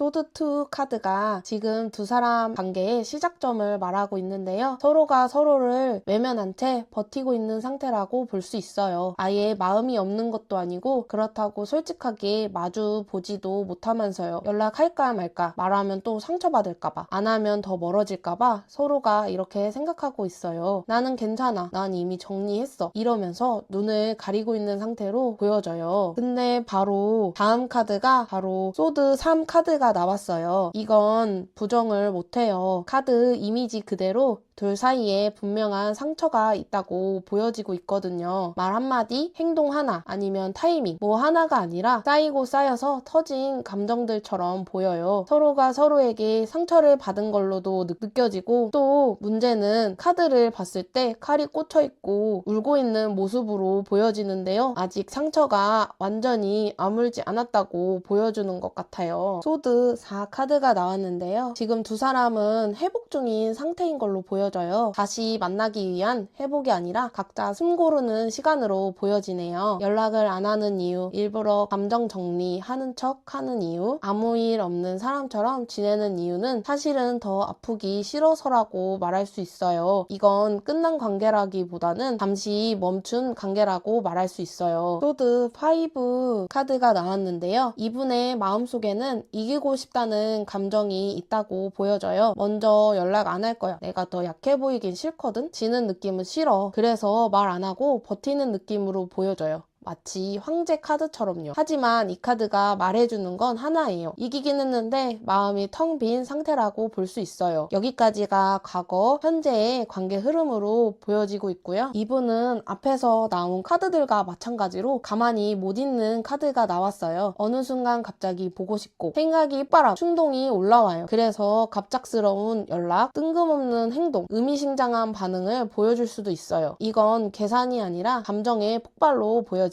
소드2 카드가 지금 두 사람 관계의 시작점을 말하고 있는데요. 서로가 서로를 외면한 채 버티고 있는 상태라고 볼 수 있어요. 아예 마음이 없는 것도 아니고 그렇다고 솔직하게 마주 보지도 못하면서요. 연락할까 말까, 말하면 또 상처받을까봐, 안 하면 더 멀어질까봐 서로가 이렇게 생각하고 있어요. 나는 괜찮아, 난 이미 정리했어, 이러면서 눈을 가리고 있는 상태로 보여져요. 근데 바로 다음 카드가 바로 소드 3 카드가 나왔어요. 이건 부정을 못해요. 카드 이미지 그대로 둘 사이에 분명한 상처가 있다고 보여지고 있거든요. 말 한마디, 행동 하나, 아니면 타이밍, 뭐 하나가 아니라 쌓이고 쌓여서 터진 감정들처럼 보여요. 서로가 서로에게 상처를 받은 걸로도 느껴지고, 또 문제는 카드를 봤을 때 칼이 꽂혀 있고 울고 있는 모습으로 보여지는데요. 아직 상처가 완전히 아물지 않았다고 보여주는 것 같아요. 소드 4 카드가 나왔는데요. 지금 두 사람은 회복 중인 상태인 걸로 보여져요. 다시 만나기 위한 회복이 아니라 각자 숨 고르는 시간으로 보여지네요. 연락을 안 하는 이유, 일부러 감정 정리하는 척 하는 이유, 아무 일 없는 사람처럼 지내는 이유는 사실은 더 아프기 싫어서라고 말할 수 있어요. 이건 끝난 관계라기보다는 잠시 멈춘 관계라고 말할 수 있어요. 소드 5 카드가 나왔는데요. 이분의 마음속에는 이기고 싶다는 감정이 있다고 보여져요. 먼저 연락 안 할 거야, 내가 더 약해 보이긴 싫거든, 지는 느낌은 싫어, 그래서 말 안 하고 버티는 느낌으로 보여져요. 마치 황제 카드처럼요. 하지만 이 카드가 말해주는 건 하나예요. 이기긴 했는데 마음이 텅 빈 상태라고 볼 수 있어요. 여기까지가 과거, 현재의 관계 흐름으로 보여지고 있고요. 이분은 앞에서 나온 카드들과 마찬가지로 가만히 못 있는 카드가 나왔어요. 어느 순간 갑자기 보고 싶고 생각이 빠라 충동이 올라와요. 그래서 갑작스러운 연락, 뜬금없는 행동, 의미심장한 반응을 보여줄 수도 있어요. 이건 계산이 아니라 감정의 폭발로 보여집니다.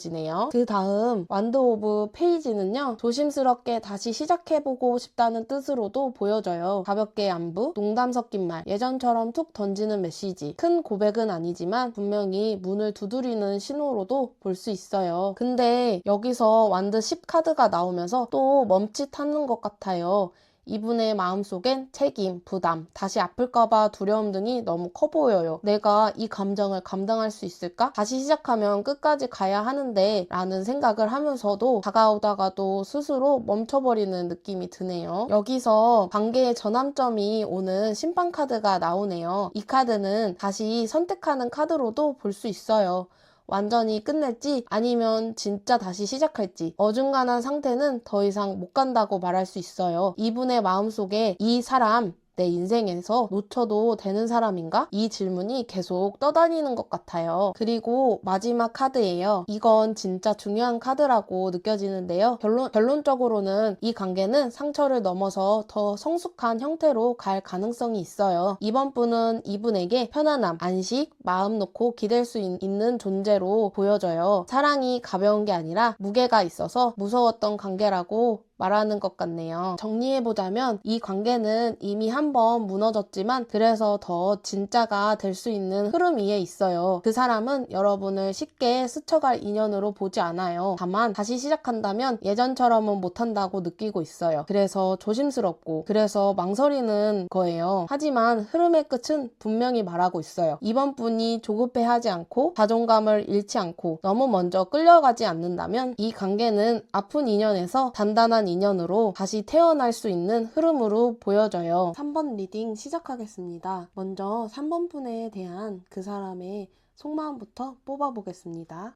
그 다음 완드 오브 페이지는요, 조심스럽게 다시 시작해보고 싶다는 뜻으로도 보여져요. 가볍게 안부, 농담 섞인 말, 예전처럼 툭 던지는 메시지, 큰 고백은 아니지만 분명히 문을 두드리는 신호로도 볼 수 있어요. 근데 여기서 완드 10 카드가 나오면서 또 멈칫하는 것 같아요. 이분의 마음속엔 책임, 부담, 다시 아플까봐 두려움 등이 너무 커 보여요. 내가 이 감정을 감당할 수 있을까? 다시 시작하면 끝까지 가야 하는데 라는 생각을 하면서도 다가오다가도 스스로 멈춰버리는 느낌이 드네요. 여기서 관계의 전환점이 오는 심판 카드가 나오네요. 이 카드는 다시 선택하는 카드로도 볼 수 있어요. 완전히 끝낼지 아니면 진짜 다시 시작할지 어중간한 상태는 더 이상 못 간다고 말할 수 있어요. 이분의 마음속에 이 사람 내 인생에서 놓쳐도 되는 사람인가? 이 질문이 계속 떠다니는 것 같아요. 그리고 마지막 카드예요. 이건 진짜 중요한 카드라고 느껴지는데요. 결론적으로는 이 관계는 상처를 넘어서 더 성숙한 형태로 갈 가능성이 있어요. 이번 분은 이분에게 편안함, 안식, 마음 놓고 기댈 수 있는 존재로 보여져요. 사랑이 가벼운 게 아니라 무게가 있어서 무서웠던 관계라고 말하는 것 같네요. 정리해보자면 이 관계는 이미 한번 무너졌지만 그래서 더 진짜가 될 수 있는 흐름 위에 있어요. 그 사람은 여러분을 쉽게 스쳐갈 인연으로 보지 않아요. 다만 다시 시작한다면 예전처럼은 못한다고 느끼고 있어요. 그래서 조심스럽고 그래서 망설이는 거예요. 하지만 흐름의 끝은 분명히 말하고 있어요. 이번 분이 조급해하지 않고 자존감을 잃지 않고 너무 먼저 끌려가지 않는다면 이 관계는 아픈 인연에서 단단한 인연으로 다시 태어날 수 있는 흐름으로 보여져요. 3번 리딩 시작하겠습니다. 먼저 3번 분에 대한 그 사람의 속마음부터 뽑아보겠습니다.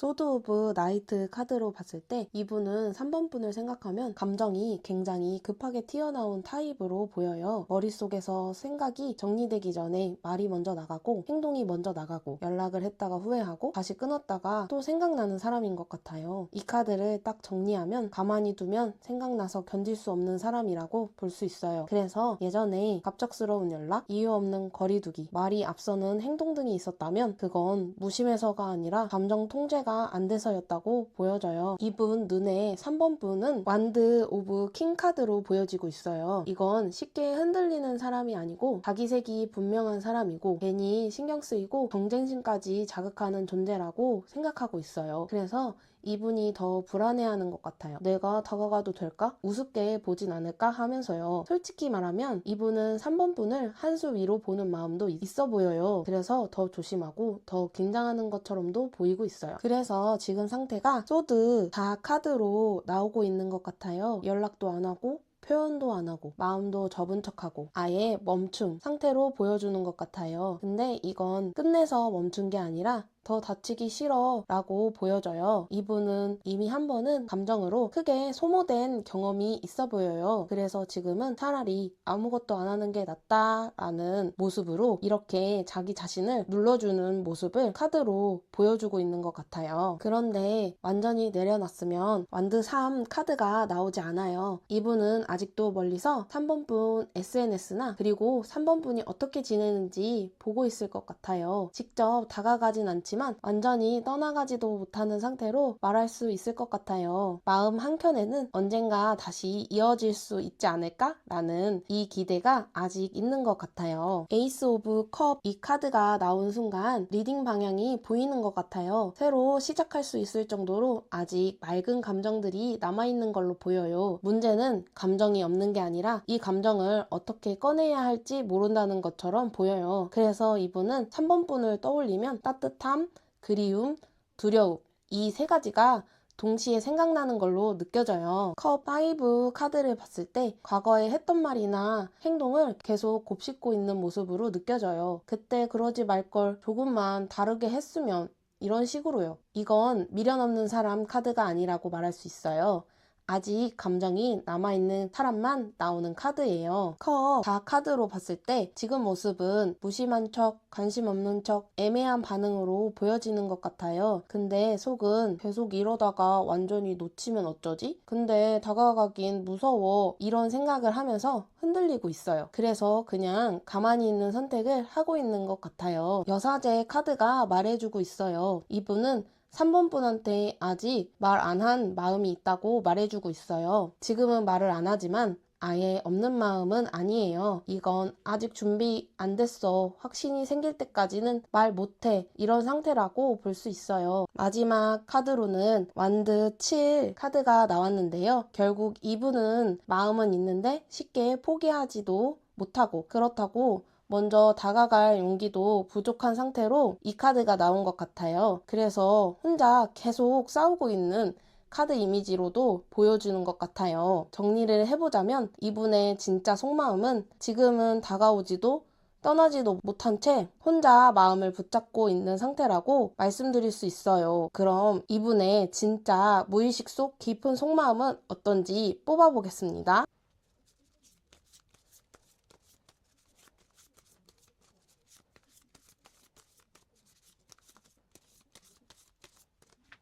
소드 오브 나이트 카드로 봤을 때 이분은 3번 분을 생각하면 감정이 굉장히 급하게 튀어나온 타입으로 보여요. 머릿속에서 생각이 정리되기 전에 말이 먼저 나가고 행동이 먼저 나가고 연락을 했다가 후회하고 다시 끊었다가 또 생각나는 사람인 것 같아요. 이 카드를 딱 정리하면 가만히 두면 생각나서 견딜 수 없는 사람이라고 볼 수 있어요. 그래서 예전에 갑작스러운 연락, 이유 없는 거리두기, 말이 앞서는 행동 등이 있었다면 그건 무심해서가 아니라 감정 통제가 상태가 안 돼서였다고 보여져요. 이분 눈에 3번 분은 완드 오브 킹 카드로 보여지고 있어요. 이건 쉽게 흔들리는 사람이 아니고 자기색이 분명한 사람이고 괜히 신경 쓰이고 경쟁심까지 자극하는 존재라고 생각하고 있어요. 그래서 이분이 더 불안해하는 것 같아요. 내가 다가가도 될까? 우습게 보진 않을까? 하면서요. 솔직히 말하면 이분은 3번 분을 한 수 위로 보는 마음도 있어 보여요. 그래서 더 조심하고 더 긴장하는 것처럼도 보이고 있어요. 그래서 지금 상태가 소드 4 카드로 나오고 있는 것 같아요. 연락도 안 하고 표현도 안 하고 마음도 접은 척하고 아예 멈춤 상태로 보여주는 것 같아요. 근데 이건 끝내서 멈춘 게 아니라 더 다치기 싫어 라고 보여져요. 이분은 이미 한 번은 감정으로 크게 소모된 경험이 있어 보여요. 그래서 지금은 차라리 아무것도 안 하는 게 낫다 라는 모습으로 이렇게 자기 자신을 눌러주는 모습을 카드로 보여주고 있는 것 같아요. 그런데 완전히 내려놨으면 완드 3 카드가 나오지 않아요. 이분은 아직도 멀리서 3번 분 SNS나 그리고 3번 분이 어떻게 지내는지 보고 있을 것 같아요. 직접 다가가진 않지만 완전히 떠나가지도 못하는 상태로 말할 수 있을 것 같아요. 마음 한켠에는 언젠가 다시 이어질 수 있지 않을까? 라는 이 기대가 아직 있는 것 같아요. 에이스 오브 컵 이 카드가 나온 순간 리딩 방향이 보이는 것 같아요. 새로 시작할 수 있을 정도로 아직 맑은 감정들이 남아있는 걸로 보여요. 문제는 감정이 없는 게 아니라 이 감정을 어떻게 꺼내야 할지 모른다는 것처럼 보여요. 그래서 이분은 3번 분을 떠올리면 따뜻함, 그리움, 두려움 이 세 가지가 동시에 생각나는 걸로 느껴져요. 컵 5 카드를 봤을 때 과거에 했던 말이나 행동을 계속 곱씹고 있는 모습으로 느껴져요. 그때 그러지 말걸 조금만 다르게 했으면 이런 식으로요. 이건 미련 없는 사람 카드가 아니라고 말할 수 있어요. 아직 감정이 남아있는 사람만 나오는 카드예요. 컵 4 카드로 봤을 때 지금 모습은 무심한 척, 관심 없는 척, 애매한 반응으로 보여지는 것 같아요. 근데 속은 계속 이러다가 완전히 놓치면 어쩌지? 근데 다가가긴 무서워. 이런 생각을 하면서 흔들리고 있어요. 그래서 그냥 가만히 있는 선택을 하고 있는 것 같아요. 여사제 카드가 말해주고 있어요. 이분은 3번 분한테 아직 말 안 한 마음이 있다고 말해주고 있어요. 지금은 말을 안 하지만 아예 없는 마음은 아니에요. 이건 아직 준비 안 됐어. 확신이 생길 때까지는 말 못해. 이런 상태라고 볼 수 있어요. 마지막 카드로는 완드 7 카드가 나왔는데요. 결국 이분은 마음은 있는데 쉽게 포기하지도 못하고 그렇다고 먼저 다가갈 용기도 부족한 상태로 이 카드가 나온 것 같아요. 그래서 혼자 계속 싸우고 있는 카드 이미지로도 보여주는 것 같아요. 정리를 해보자면 이분의 진짜 속마음은 지금은 다가오지도 떠나지도 못한 채 혼자 마음을 붙잡고 있는 상태라고 말씀드릴 수 있어요. 그럼 이분의 진짜 무의식 속 깊은 속마음은 어떤지 뽑아보겠습니다.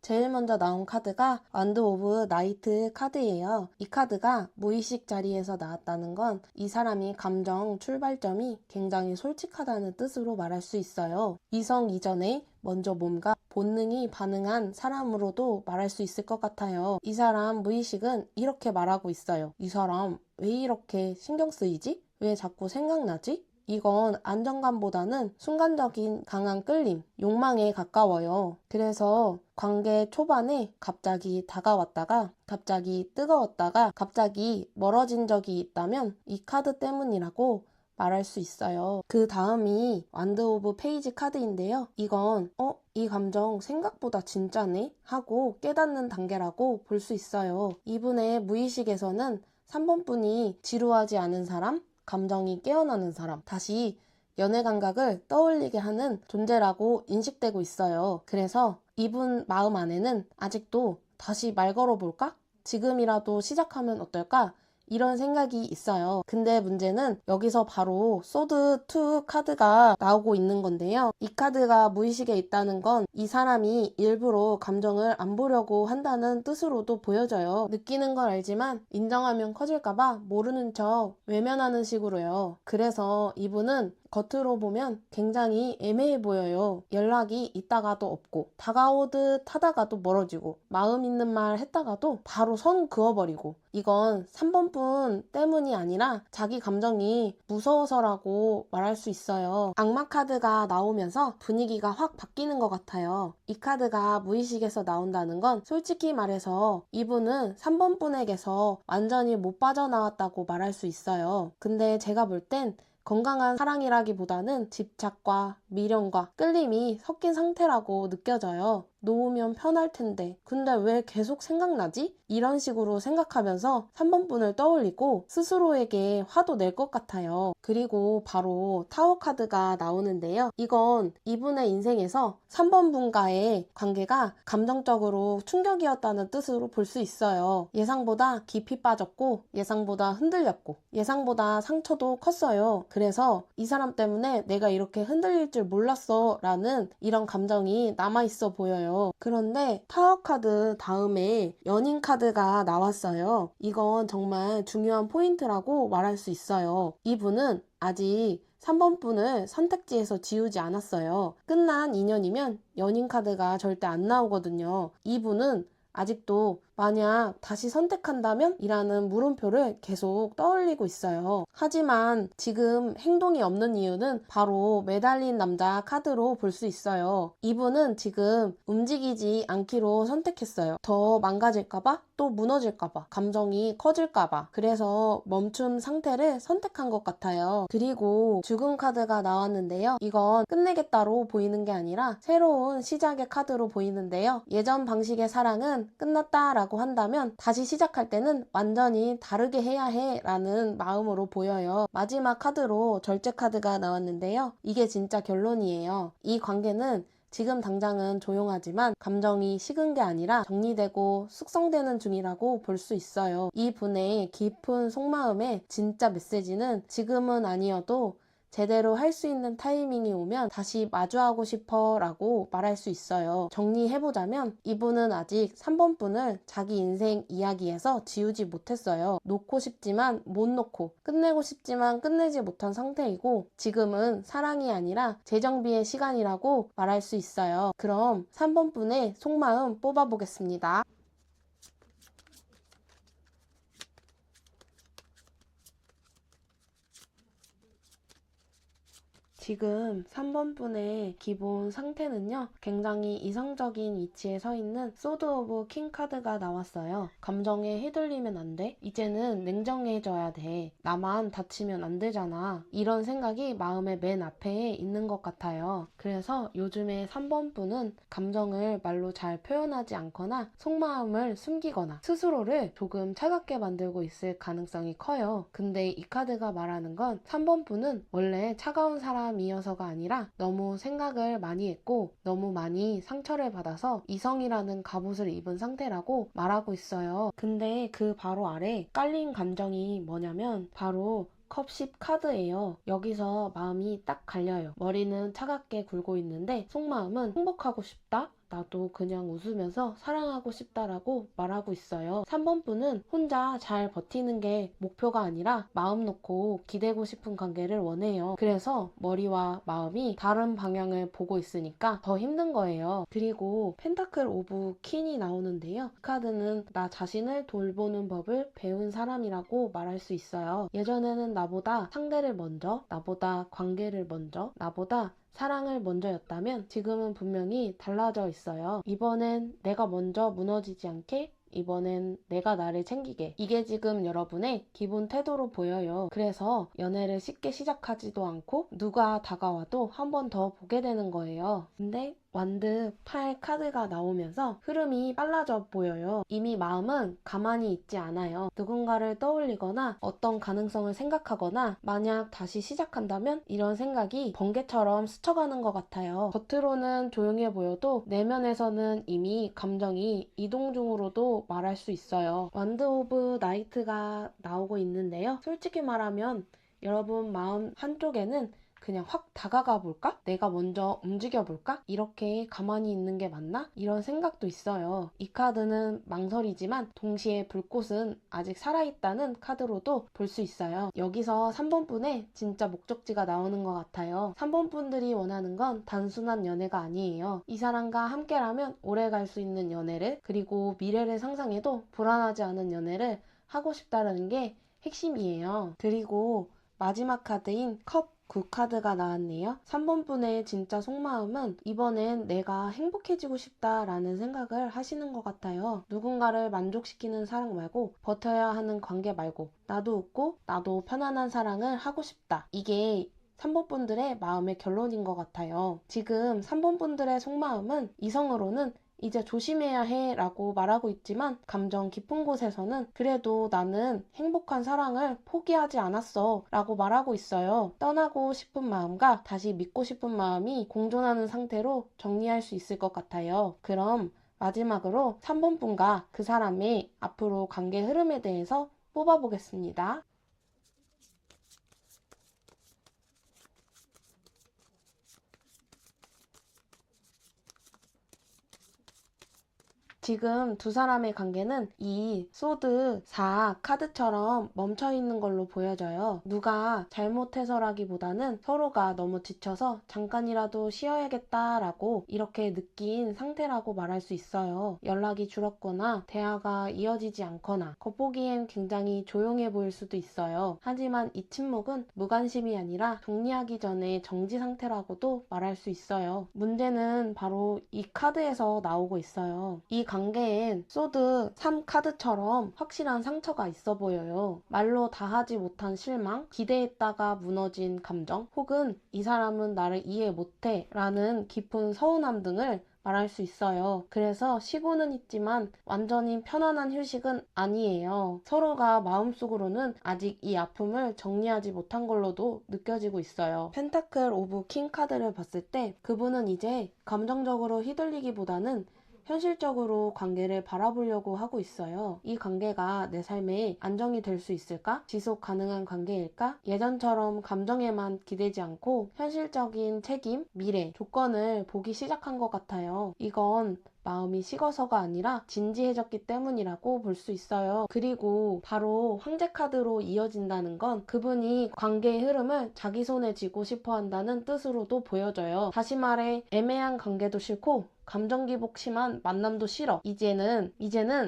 제일 먼저 나온 카드가 완드 오브 나이트 카드예요. 이 카드가 무의식 자리에서 나왔다는 건 이 사람이 감정 출발점이 굉장히 솔직하다는 뜻으로 말할 수 있어요. 이성 이전에 먼저 몸과 본능이 반응한 사람으로도 말할 수 있을 것 같아요. 이 사람 무의식은 이렇게 말하고 있어요. 이 사람 왜 이렇게 신경 쓰이지? 왜 자꾸 생각나지? 이건 안정감보다는 순간적인 강한 끌림, 욕망에 가까워요. 그래서 관계 초반에 갑자기 다가왔다가 갑자기 뜨거웠다가 갑자기 멀어진 적이 있다면 이 카드 때문이라고 말할 수 있어요. 그 다음이 완드 오브 페이지 카드인데요. 이건 이 감정 생각보다 진짜네? 하고 깨닫는 단계라고 볼 수 있어요. 이분의 무의식에서는 3번 분이 지루하지 않은 사람, 감정이 깨어나는 사람, 다시 연애 감각을 떠올리게 하는 존재라고 인식되고 있어요. 그래서 이분 마음 안에는 아직도 다시 말 걸어볼까? 지금이라도 시작하면 어떨까? 이런 생각이 있어요. 근데 문제는 여기서 바로 소드 2 카드가 나오고 있는 건데요. 이 카드가 무의식에 있다는 건 이 사람이 일부러 감정을 안 보려고 한다는 뜻으로도 보여져요. 느끼는 걸 알지만 인정하면 커질까봐 모르는 척 외면하는 식으로요. 그래서 이분은 겉으로 보면 굉장히 애매해 보여요. 연락이 있다가도 없고, 다가오듯 하다가도 멀어지고, 마음 있는 말 했다가도 바로 선 그어버리고, 이건 3번 분 때문이 아니라 자기 감정이 무서워서라고 말할 수 있어요. 악마 카드가 나오면서 분위기가 확 바뀌는 것 같아요. 이 카드가 무의식에서 나온다는 건 솔직히 말해서 이분은 3번 분에게서 완전히 못 빠져나왔다고 말할 수 있어요. 근데 제가 볼 땐 건강한 사랑이라기보다는 집착과 미련과 끌림이 섞인 상태라고 느껴져요. 놓으면 편할 텐데 근데 왜 계속 생각나지? 이런 식으로 생각하면서 3번 분을 떠올리고 스스로에게 화도 낼 것 같아요. 그리고 바로 타워 카드가 나오는데요. 이건 이분의 인생에서 3번 분과의 관계가 감정적으로 충격이었다는 뜻으로 볼 수 있어요. 예상보다 깊이 빠졌고 예상보다 흔들렸고 예상보다 상처도 컸어요. 그래서 이 사람 때문에 내가 이렇게 흔들릴 줄 몰랐어 라는 이런 감정이 남아있어 보여요. 그런데 타워 카드 다음에 연인 카드가 나왔어요. 이건 정말 중요한 포인트라고 말할 수 있어요. 이분은 아직 3번 분을 선택지에서 지우지 않았어요. 끝난 인연이면 연인 카드가 절대 안 나오거든요. 이분은 아직도 만약 다시 선택한다면? 이라는 물음표를 계속 떠올리고 있어요. 하지만 지금 행동이 없는 이유는 바로 매달린 남자 카드로 볼 수 있어요. 이분은 지금 움직이지 않기로 선택했어요. 더 망가질까봐? 또 무너질까봐? 감정이 커질까봐? 그래서 멈춤 상태를 선택한 것 같아요. 그리고 죽음 카드가 나왔는데요. 이건 끝내겠다로 보이는 게 아니라 새로운 시작의 카드로 보이는데요. 예전 방식의 사랑은 끝났다라고 한다면 다시 시작할 때는 완전히 다르게 해야 해 라는 마음으로 보여요. 마지막 카드로 절제 카드가 나왔는데요. 이게 진짜 결론이에요. 이 관계는 지금 당장은 조용하지만 감정이 식은 게 아니라 정리되고 숙성되는 중이라고 볼 수 있어요. 이 분의 깊은 속마음의 진짜 메시지는 지금은 아니어도 제대로 할 수 있는 타이밍이 오면 다시 마주하고 싶어 라고 말할 수 있어요. 정리해보자면 이분은 아직 3번 분을 자기 인생 이야기에서 지우지 못했어요. 놓고 싶지만 못 놓고 끝내고 싶지만 끝내지 못한 상태이고 지금은 사랑이 아니라 재정비의 시간이라고 말할 수 있어요. 그럼 3번 분의 속마음 뽑아보겠습니다. 지금 3번 분의 기본 상태는요. 굉장히 이성적인 위치에 서 있는 소드 오브 킹 카드가 나왔어요. 감정에 휘둘리면 안 돼. 이제는 냉정해져야 돼. 나만 다치면 안 되잖아. 이런 생각이 마음의 맨 앞에 있는 것 같아요. 그래서 요즘에 3번 분은 감정을 말로 잘 표현하지 않거나 속마음을 숨기거나 스스로를 조금 차갑게 만들고 있을 가능성이 커요. 근데 이 카드가 말하는 건 3번 분은 원래 차가운 사람이어서가 아니라 너무 생각을 많이 했고 너무 많이 상처를 받아서 이성이라는 갑옷을 입은 상태라고 말하고 있어요. 근데 그 바로 아래 깔린 감정이 뭐냐면 바로 컵 10 카드예요. 여기서 마음이 딱 갈려요. 머리는 차갑게 굴고 있는데 속마음은 행복하고 싶다? 나도 그냥 웃으면서 사랑하고 싶다라고 말하고 있어요. 3번 분은 혼자 잘 버티는 게 목표가 아니라 마음 놓고 기대고 싶은 관계를 원해요. 그래서 머리와 마음이 다른 방향을 보고 있으니까 더 힘든 거예요. 그리고 펜타클 오브 퀸이 나오는데요. 이 카드는 나 자신을 돌보는 법을 배운 사람이라고 말할 수 있어요. 예전에는 나보다 상대를 먼저, 나보다 관계를 먼저, 나보다 사랑을 먼저였다면 지금은 분명히 달라져 있어요. 이번엔 내가 먼저 무너지지 않게 이번엔 내가 나를 챙기게. 이게 지금 여러분의 기본 태도로 보여요. 그래서 연애를 쉽게 시작하지도 않고 누가 다가와도 한 번 더 보게 되는 거예요. 근데 완드 8 카드가 나오면서 흐름이 빨라져 보여요. 이미 마음은 가만히 있지 않아요. 누군가를 떠올리거나 어떤 가능성을 생각하거나 만약 다시 시작한다면 이런 생각이 번개처럼 스쳐가는 것 같아요. 겉으로는 조용해 보여도 내면에서는 이미 감정이 이동 중으로도 말할 수 있어요. 완드 오브 나이트가 나오고 있는데요. 솔직히 말하면 여러분 마음 한쪽에는 그냥 확 다가가 볼까? 내가 먼저 움직여 볼까? 이렇게 가만히 있는 게 맞나? 이런 생각도 있어요. 이 카드는 망설이지만 동시에 불꽃은 아직 살아있다는 카드로도 볼 수 있어요. 여기서 3번 분의 진짜 목적지가 나오는 것 같아요. 3번 분들이 원하는 건 단순한 연애가 아니에요. 이 사람과 함께라면 오래 갈 수 있는 연애를, 그리고 미래를 상상해도 불안하지 않은 연애를 하고 싶다는 게 핵심이에요. 그리고 마지막 카드인 컵 9카드가 나왔네요. 3번 분의 진짜 속마음은 이번엔 내가 행복해지고 싶다라는 생각을 하시는 것 같아요. 누군가를 만족시키는 사랑 말고, 버텨야 하는 관계 말고, 나도 웃고 나도 편안한 사랑을 하고 싶다. 이게 3번 분들의 마음의 결론인 것 같아요. 지금 3번 분들의 속마음은 이성으로는 이제 조심해야 해 라고 말하고 있지만, 감정 깊은 곳에서는 그래도 나는 행복한 사랑을 포기하지 않았어 라고 말하고 있어요. 떠나고 싶은 마음과 다시 믿고 싶은 마음이 공존하는 상태로 정리할 수 있을 것 같아요. 그럼 마지막으로 3번 분과 그 사람의 앞으로 관계 흐름에 대해서 뽑아보겠습니다. 지금 두 사람의 관계는 이 소드 4 카드처럼 멈춰있는 걸로 보여져요. 누가 잘못해서라기보다는 서로가 너무 지쳐서 잠깐이라도 쉬어야겠다라고 이렇게 느낀 상태라고 말할 수 있어요. 연락이 줄었거나 대화가 이어지지 않거나 겉보기엔 굉장히 조용해 보일 수도 있어요. 하지만 이 침묵은 무관심이 아니라 정리하기 전에 정지 상태라고도 말할 수 있어요. 문제는 바로 이 카드에서 나오고 있어요. 이 관계엔 소드 3 카드처럼 확실한 상처가 있어 보여요. 말로 다하지 못한 실망, 기대했다가 무너진 감정, 혹은 이 사람은 나를 이해 못해 라는 깊은 서운함 등을 말할 수 있어요. 그래서 쉬고는 있지만 완전히 편안한 휴식은 아니에요. 서로가 마음속으로는 아직 이 아픔을 정리하지 못한 걸로도 느껴지고 있어요. 펜타클 오브 킹 카드를 봤을 때 그분은 이제 감정적으로 휘둘리기보다는 현실적으로 관계를 바라보려고 하고 있어요. 이 관계가 내 삶에 안정이 될 수 있을까? 지속 가능한 관계일까? 예전처럼 감정에만 기대지 않고 현실적인 책임, 미래, 조건을 보기 시작한 것 같아요. 이건 마음이 식어서가 아니라 진지해졌기 때문이라고 볼 수 있어요. 그리고 바로 황제 카드로 이어진다는 건 그분이 관계의 흐름을 자기 손에 쥐고 싶어 한다는 뜻으로도 보여져요. 다시 말해, 애매한 관계도 싫고 감정 기복 심한 만남도 싫어. 이제는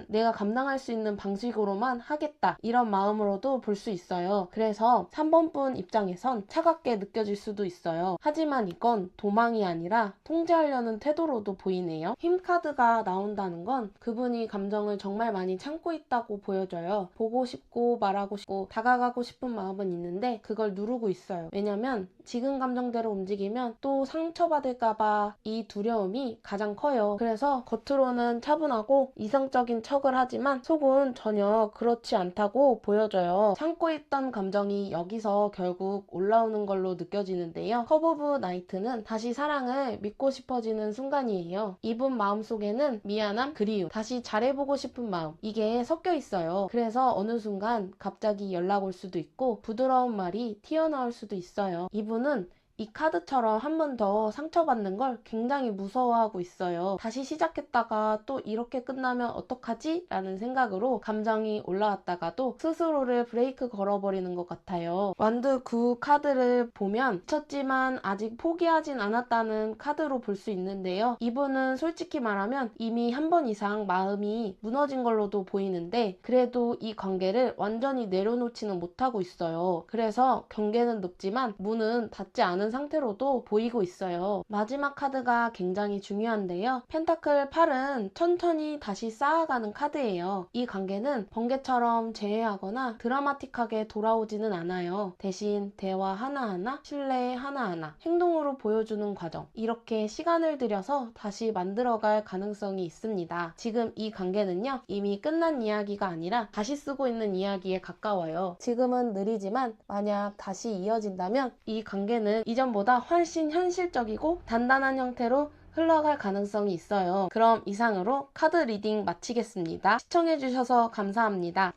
내가 감당할 수 있는 방식으로만 하겠다. 이런 마음으로도 볼 수 있어요. 그래서 3번 분 입장에선 차갑게 느껴질 수도 있어요. 하지만 이건 도망이 아니라 통제하려는 태도로도 보이네요. 힘 카드가 나온다는 건 그분이 감정을 정말 많이 참고 있다고 보여져요. 보고 싶고 말하고 싶고 다가가고 싶은 마음은 있는데 그걸 누르고 있어요. 왜냐면 지금 감정대로 움직이면 또 상처받을까봐 이 두려움이 가장 커요. 그래서 겉으로는 차분하고 이성적인 척을 하지만 속은 전혀 그렇지 않다고 보여져요. 참고 있던 감정이 여기서 결국 올라오는 걸로 느껴지는데요. 컵 오브 나이트는 다시 사랑을 믿고 싶어지는 순간이에요. 이분 마음속에는 미안함, 그리움, 다시 잘해보고 싶은 마음, 이게 섞여 있어요. 그래서 어느 순간 갑자기 연락 올 수도 있고 부드러운 말이 튀어나올 수도 있어요. 이분은 이 카드처럼 한 번 더 상처받는 걸 굉장히 무서워하고 있어요. 다시 시작했다가 또 이렇게 끝나면 어떡하지? 라는 생각으로 감정이 올라왔다가도 스스로를 브레이크 걸어버리는 것 같아요. 완드 9 카드를 보면 미쳤지만 아직 포기하진 않았다는 카드로 볼 수 있는데요. 이분은 솔직히 말하면 이미 한 번 이상 마음이 무너진 걸로도 보이는데 그래도 이 관계를 완전히 내려놓지는 못하고 있어요. 그래서 경계는 높지만 문은 닫지 않은 상태로도 보이고 있어요. 마지막 카드가 굉장히 중요한데요. 펜타클 8은 천천히 다시 쌓아가는 카드예요. 이 관계는 번개처럼 재회하거나 드라마틱하게 돌아오지는 않아요. 대신 대화 하나하나, 신뢰 하나하나, 행동으로 보여주는 과정, 이렇게 시간을 들여서 다시 만들어갈 가능성이 있습니다. 지금 이 관계는요, 이미 끝난 이야기가 아니라 다시 쓰고 있는 이야기에 가까워요. 지금은 느리지만 만약 다시 이어진다면 이 관계는 이전보다 훨씬 현실적이고 단단한 형태로 흘러갈 가능성이 있어요. 그럼 이상으로 카드 리딩 마치겠습니다. 시청해주셔서 감사합니다.